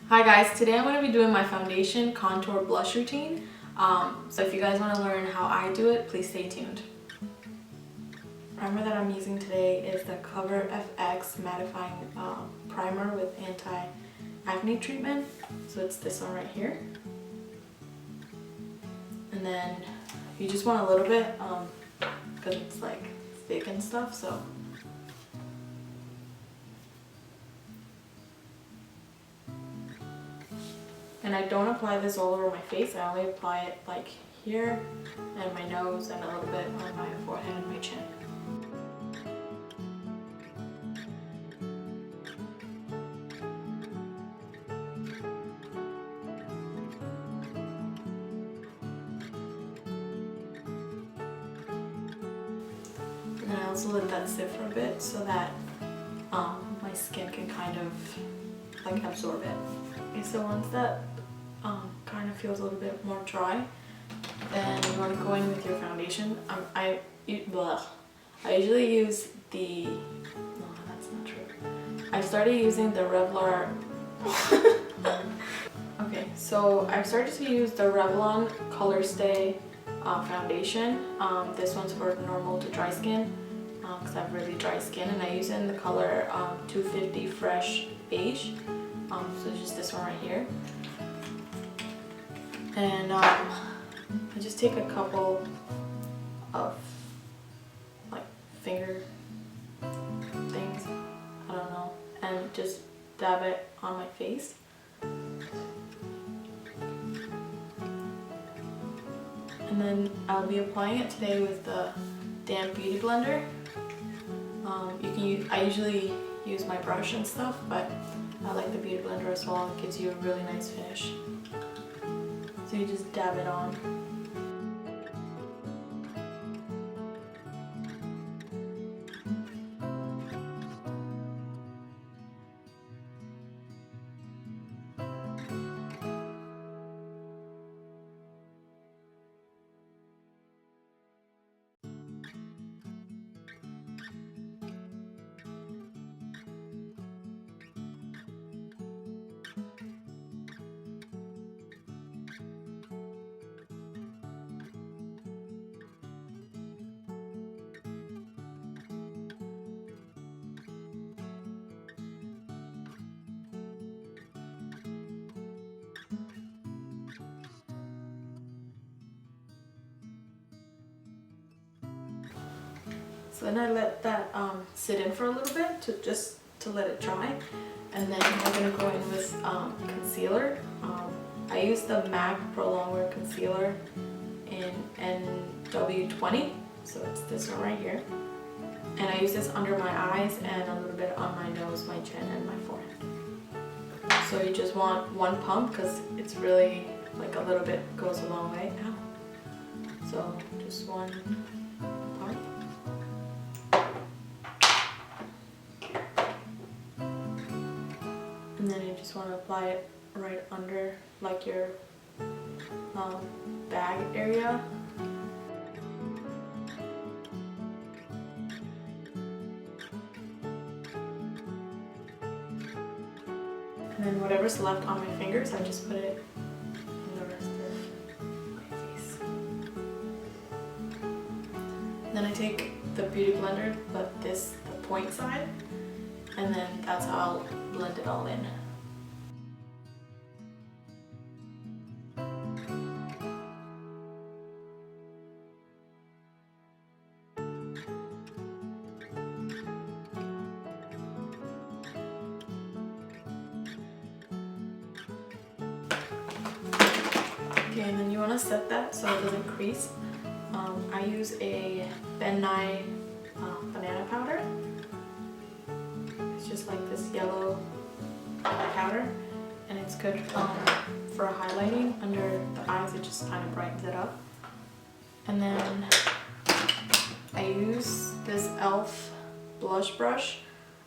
Hi guys, today I'm going to be doing my foundation contour blush routine. So if you guys want to learn how I do it, please stay tuned. Primer that I'm using today is the Cover FX Mattifying Primer with Anti-Acne Treatment. So it's this one right here. And then you just want a little bit because it's like thick and stuff. So and I don't apply this all over my face, I only apply it like here and my nose and a little bit on my forehead and my chin. And I also let that sit for a bit so that my skin can kind of like absorb it. Okay, so once that kind of feels a little bit more dry, then you want to go in with your foundation. I usually use the, no, that's not true. I started using the Revlon, okay, so I've started to use the Revlon ColorStay foundation. This one's for normal to dry skin because I have really dry skin, and I use it in the color 250 Fresh Beige. So just this one right here. And I just take a couple of like finger things, I don't know, and just dab it on my face. And then I'll be applying it today with the damp beauty blender. You can use, I usually use my brush and stuff, but I like the beauty blender as well. It gives you a really nice finish. So you just dab it on. So then I let that sit in for a little bit to let it dry, and then we're gonna go in with concealer. I use the MAC Pro Longwear concealer in NW20, so it's this one right here. And I use this under my eyes and a little bit on my nose, my chin, and my forehead. So you just want one pump because it's really like a little bit goes a long way. Ow. So just one pump. And then you just want to apply it right under like your bag area. And then whatever's left on my fingers, I just put it in the rest of my face. Then I take the beauty blender, but the point side, and then that's how I'll blend it all in. Okay, and then you want to set that so it doesn't crease. I use a Ben Nye banana powder. It's just like this yellow powder, and it's good for highlighting under the eyes. It just kind of brightens it up. And then I use this e.l.f. blush brush.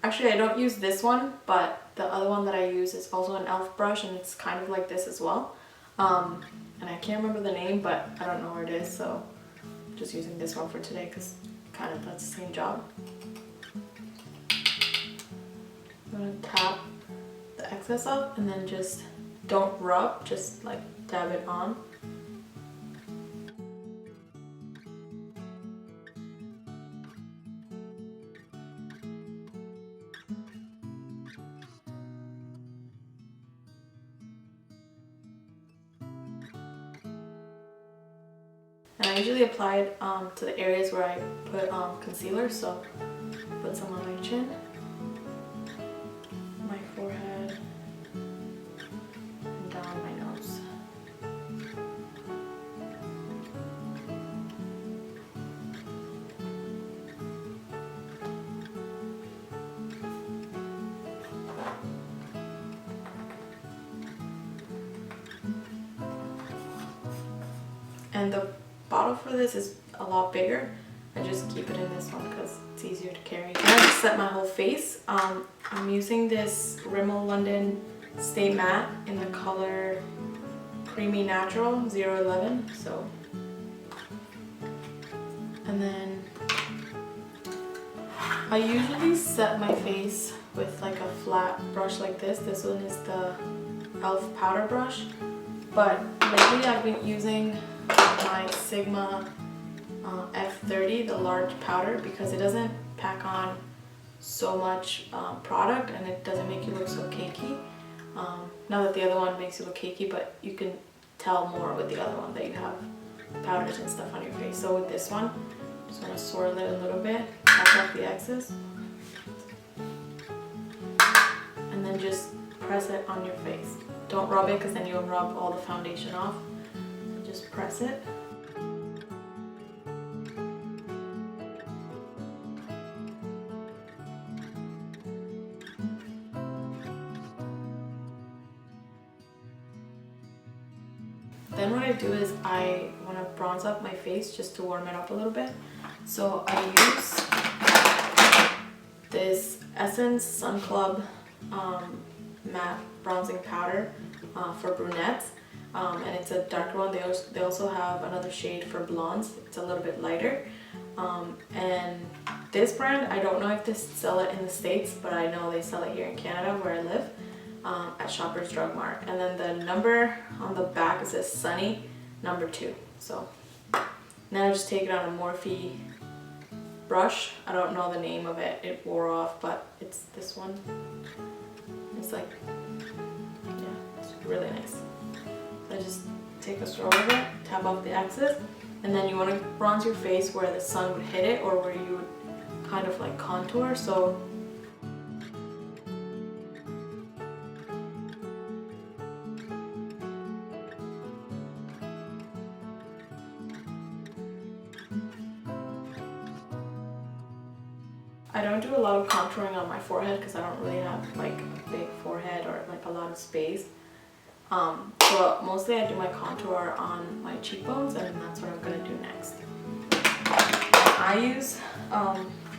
Actually, I don't use this one, but the other one that I use is also an e.l.f. brush, and it's kind of like this as well. And I can't remember the name, but I don't know where it is, so I'm just using this one for today because kind of does the same job. I'm going to tap the the excess off, and then just don't rub, just like dab it on. And I usually apply it to the areas where I put concealer, so put some on my chin, my forehead, and down my nose. And the bottle for this is a lot bigger. I just keep it in this one because it's easier to carry. And I just set my whole face. I'm using this Rimmel London Stay Matte in the color Creamy Natural 011. So, and then I usually set my face with like a flat brush like this. This one is the e.l.f. powder brush, but lately I've been using my Sigma F30, the large powder, because it doesn't pack on so much product and it doesn't make you look so cakey. Not that the other one makes you look cakey, but you can tell more with the other one that you have powders and stuff on your face. So with this one, just want to swirl it a little bit, tap off the excess, and then just press it on your face. Don't rub it because then you'll rub all the foundation off. Just press it. Then what I do is I want to bronze up my face just to warm it up a little bit. So I use this Essence Sun Club matte bronzing powder for brunettes. And it's a darker one. They also have another shade for blondes. It's a little bit lighter. And this brand, I don't know if they sell it in the States, but I know they sell it here in Canada where I live, at Shoppers Drug Mart. And then the number on the back, it says Sunny number 2. So now I just take it on a Morphe brush. I don't know the name of it. It wore off, but it's this one. It's like, yeah, it's really nice. So I just take a swirl of it, tap off the excess, and then you want to bronze your face where the sun would hit it or where you would kind of like contour. So I don't do a lot of contouring on my forehead because I don't really have like a big forehead or like a lot of space. So mostly I do my contour on my cheekbones, and that's what I'm going to do next. I use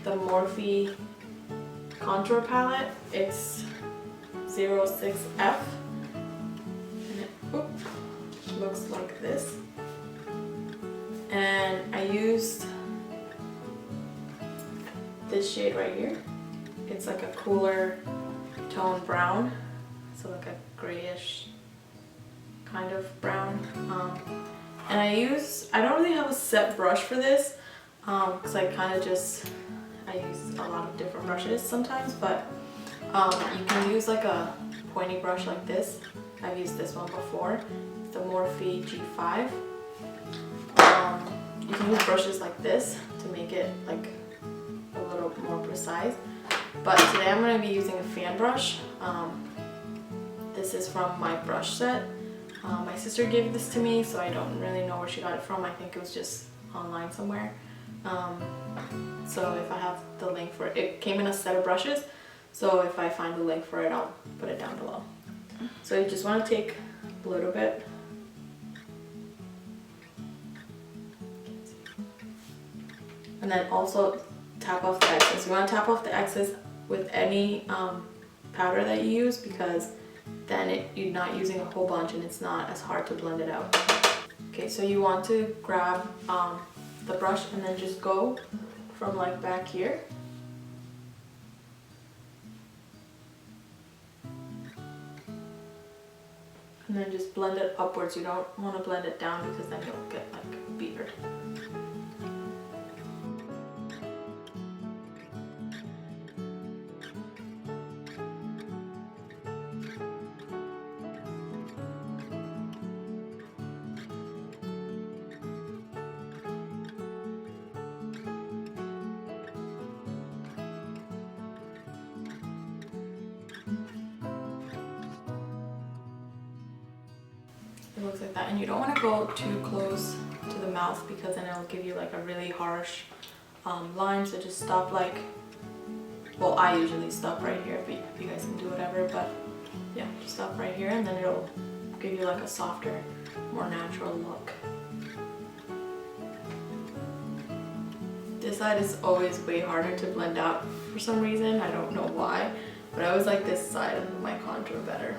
the Morphe contour palette. It's 06F, and it looks like this. And I used this shade right here. It's like a cooler tone brown, so like a grayish kind of brown. And I don't really have a set brush for this because I kind of I use a lot of different brushes sometimes, but you can use like a pointy brush like this. I've used this one before. It's the Morphe G5. You can use brushes like this to make it like a little more precise, but today I'm going to be using a fan brush. This is from my brush set. My sister gave this to me, so I don't really know where she got it from. I think it was just online somewhere. So if I have the link for it, it came in a set of brushes, so if I find the link for it, I'll put it down below. So you just want to take a little bit, and then also tap off the excess. You want to tap off the excess with any powder that you use, because then you're not using a whole bunch and it's not as hard to blend it out. Okay, so you want to grab the brush and then just go from like back here. And then just blend it upwards. You don't want to blend it down because then you'll get like a beard. It looks like that, and you don't want to go too close to the mouth because then it'll give you like a really harsh line. So just stop like, well, I usually stop right here, but you guys can do whatever. But yeah, just stop right here, and then it'll give you like a softer, more natural look. This side is always way harder to blend out for some reason. I don't know why, but I always like this side of my contour better.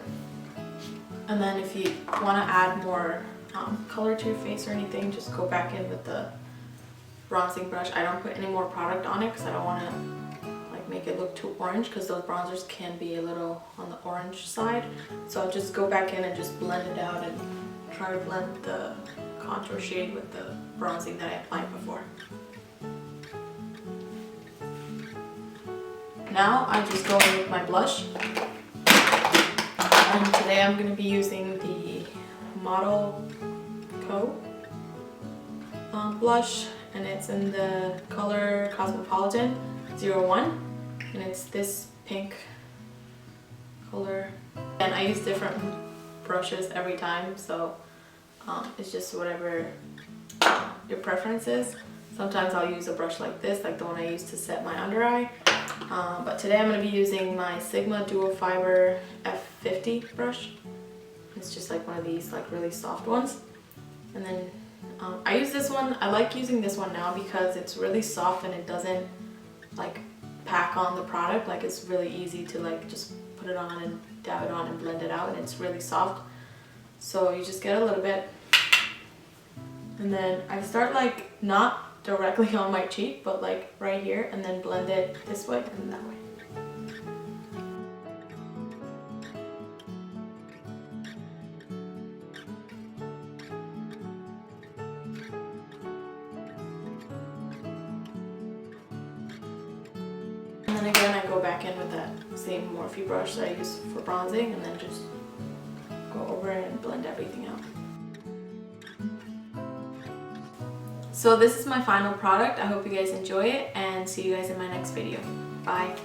And then if you want to add more color to your face or anything, just go back in with the bronzing brush. I don't put any more product on it because I don't want to like make it look too orange, because those bronzers can be a little on the orange side. So I'll just go back in and just blend it out and try to blend the contour shade with the bronzing that I applied before. Now I just go in with my blush. And today I'm going to be using the Model Co blush, and it's in the color Cosmopolitan 01, and it's this pink color. And I use different brushes every time, so it's just whatever your preference is. Sometimes I'll use a brush like this, like the one I used to set my under eye. But today I'm going to be using my Sigma Dual Fiber F50 brush. It's just like one of these like really soft ones. And then I use this one. I like using this one now because it's really soft and it doesn't like pack on the product. Like it's really easy to like just put it on and dab it on and blend it out, and it's really soft. So you just get a little bit. And then I start like not directly on my cheek, but like right here, and then blend it this way and that way. And then again, I go back in with that same Morphe brush that I use for bronzing, and then just go over it and blend everything out. So this is my final product. I hope you guys enjoy it, and see you guys in my next video. Bye.